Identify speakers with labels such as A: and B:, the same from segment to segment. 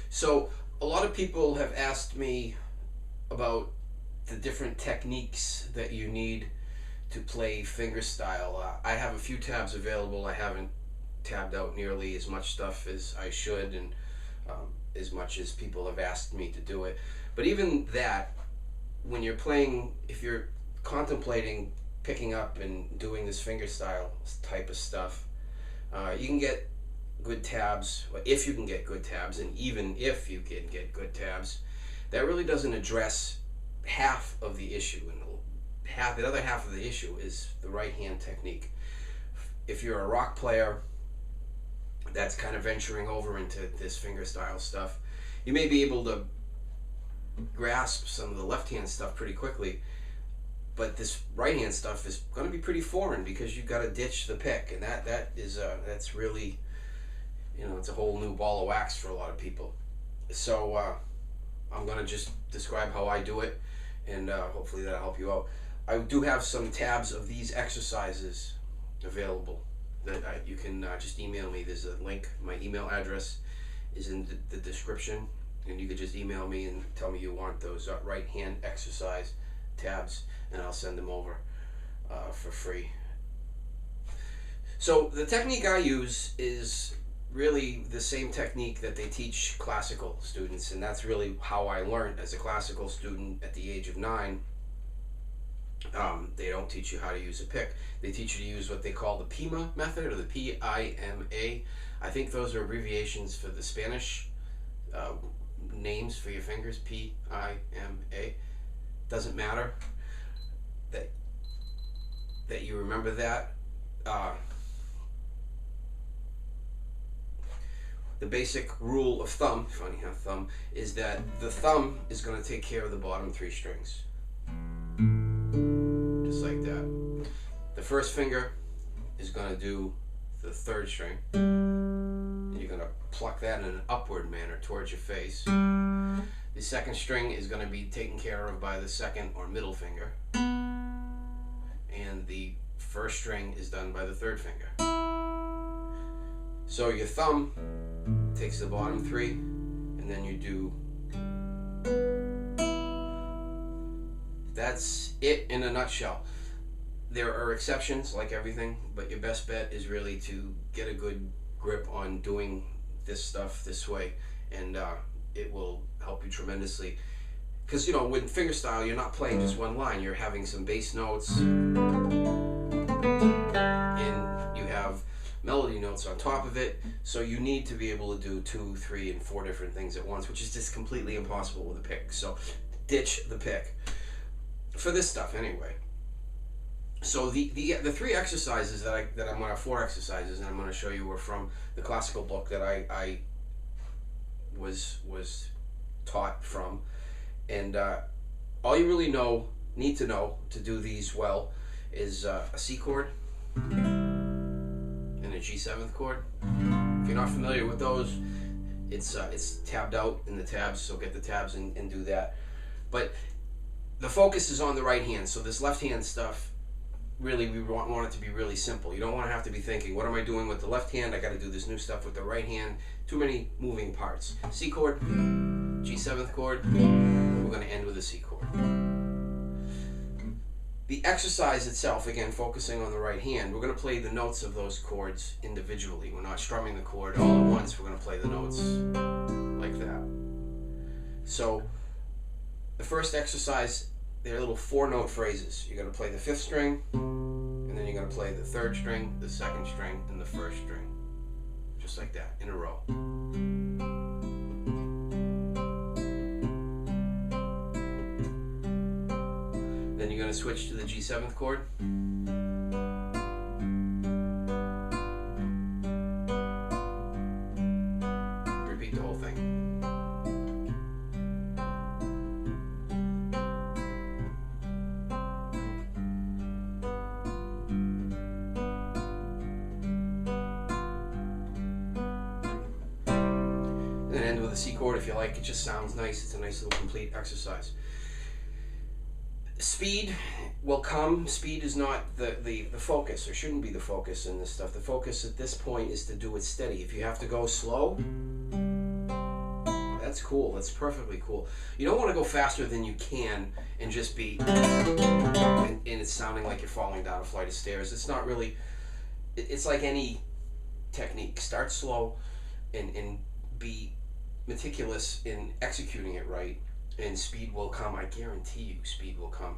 A: So a lot of people have asked me about the different techniques that you need to play fingerstyle. I have a few tabs available. I haven't tabbed out nearly as much stuff as I should, and as much as people have asked me to do it. But even that, when you're playing, if you're contemplating picking up and doing this fingerstyle type of stuff, you can get good tabs. If you can get good tabs, and even if you can get good tabs, that really doesn't address half of the issue. And the other half of the issue is the right hand technique. If you're a rock player that's kind of venturing over into this fingerstyle stuff, you may be able to grasp some of the left hand stuff pretty quickly, but this right hand stuff is going to be pretty foreign because you've got to ditch the pick, and that's really, it's a whole new ball of wax for a lot of people. So I'm going to just describe how I do it, and hopefully that'll help you out. I do have some tabs of these exercises available that you can just email me. There's a link. My email address is in the description, and you could just email me and tell me you want those right hand exercise tabs, and I'll send them over for free. So the technique I use is really the same technique that they teach classical students, and that's really how I learned as a classical student at the age of 9. They don't teach you how to use a pick. They teach you to use what they call the PIMA method, or the P-I-M-A. I think those are abbreviations for the Spanish names for your fingers, P-I-M-A. Doesn't matter that you remember that. The basic rule of thumb, funny how thumb, is that the thumb is going to take care of the bottom 3 strings. Just like that. The first finger is going to do the 3rd string. And you're going to pluck that in an upward manner towards your face. The 2nd string is going to be taken care of by the 2nd or middle finger. And the 1st string is done by the 3rd finger. So your thumb takes the bottom 3, and then you do. That's it in a nutshell. There are exceptions, like everything, but your best bet is really to get a good grip on doing this stuff this way, and it will help you tremendously. Because, with fingerstyle, you're not playing just one line. You're having some bass notes, and you have melody notes on top of it. So you need to be able to do 2, 3, and 4 different things at once, which is just completely impossible with a pick. So ditch the pick for this stuff anyway. So the 3 exercises that I'm going to have 4 exercises, and I'm going to show you, were from the classical book that I was taught from. And all you really need to know to do these well is a C chord and a G7th chord. If you're not familiar with those, it's tabbed out in the tabs, so get the tabs and do that. But the focus is on the right hand, so this left hand stuff, really we want it to be really simple. You don't want to have to be thinking, what am I doing with the left hand? I got to do this new stuff with the right hand. Too many moving parts. C chord, G7th chord, we're going to end with a C chord. The exercise itself, again, focusing on the right hand, we're going to play the notes of those chords individually. We're not strumming the chord all at once. We're going to play the notes like that. So the first exercise, they're little 4-note phrases. You're going to play the 5th string, and then you're going to play the 3rd string, the 2nd string, and the 1st string. Just like that, in a row. Then you're going to switch to the G7th chord. Repeat the whole thing. And then end with a C chord if you like. It just sounds nice. It's a nice little complete exercise. Speed will come. Speed is not the focus, or shouldn't be the focus in this stuff. The focus at this point is to do it steady. If you have to go slow, That's cool. That's perfectly cool. You don't want to go faster than you can and just be, and it's sounding like you're falling down a flight of stairs. It's not really, it's like any technique. Start slow and be meticulous in executing it right, and speed will come. I guarantee you speed will come.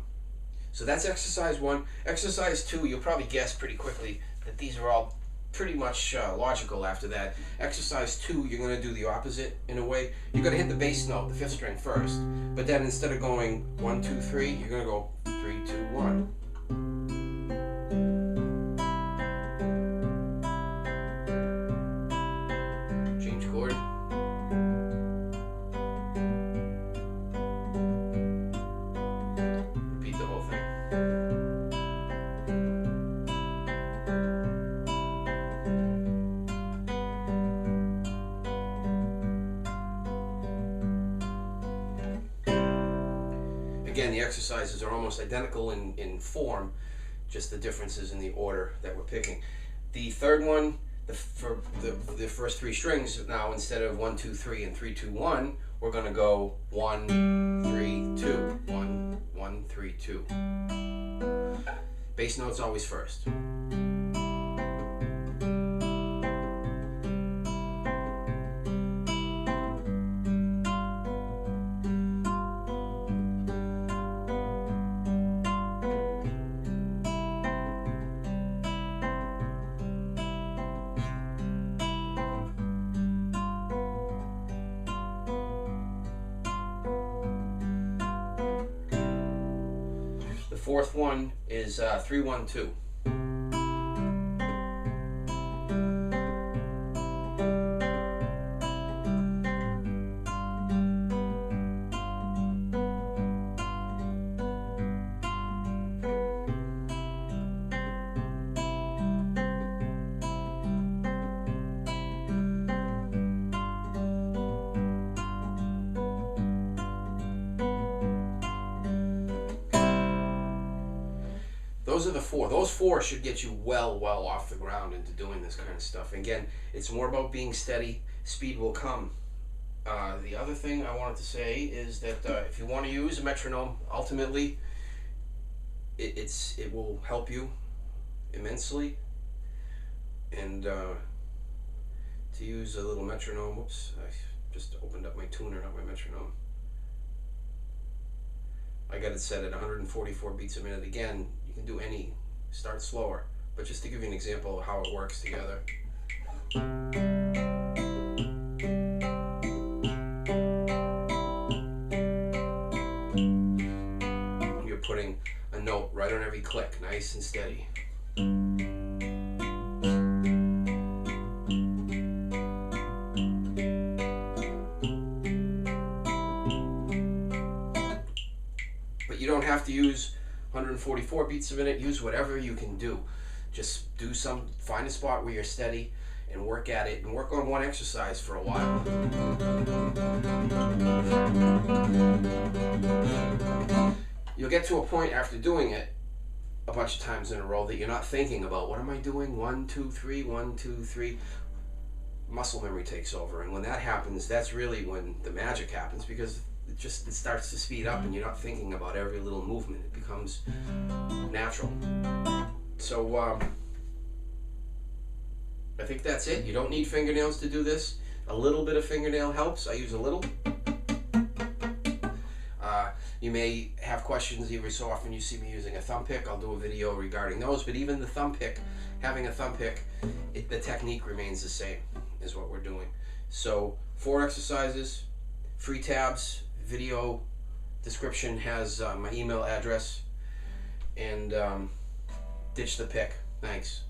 A: So that's exercise 1. Exercise 2, you'll probably guess pretty quickly that these are all pretty much logical after that. Exercise 2, you're going to do the opposite in a way. You're going to hit the bass note, the 5th string first, but then instead of going 1, 2, 3, you're going to go 3, 2, 1. Change chord. Repeat the whole thing. Again, the exercises are almost identical in form, just the differences in the order that we're picking. The third one, for the first 3 strings, now instead of 1, 2, 3 and 3, 2, 1, we're going to go 1, 3, 2, 1, 1, 3, 2. Bass note's always first. The fourth one is 3, 1, 2. Those are the 4. Those 4 should get you well off the ground into doing this kind of stuff. Again, it's more about being steady. Speed will come. The other thing I wanted to say is that if you want to use a metronome, ultimately, it will help you immensely. And to use a little metronome, whoops, I just opened up my tuner, not my metronome. I got it set at 144 beats a minute. Again, you can do any, start slower, but just to give you an example of how it works together. You're putting a note right on every click, nice and steady. But you don't have to use 144 beats a minute. Use whatever you can do. Just find a spot where you're steady and work at it, and work on one exercise for a while. You'll get to a point after doing it a bunch of times in a row that you're not thinking about, what am I doing? 1, 2, 3, 1, 2, 3. Muscle memory takes over, and when that happens, that's really when the magic happens, because it starts to speed up and you're not thinking about every little movement. It becomes natural. So I think that's it. You don't need fingernails to do this. A little bit of fingernail helps. I use a little. You may have questions every so often you see me using a thumb pick. I'll do a video regarding those, but even the thumb pick, having a thumb pick, the technique remains the same is what we're doing. So 4 exercises, free tabs, video description has my email address, and ditch the pick. Thanks.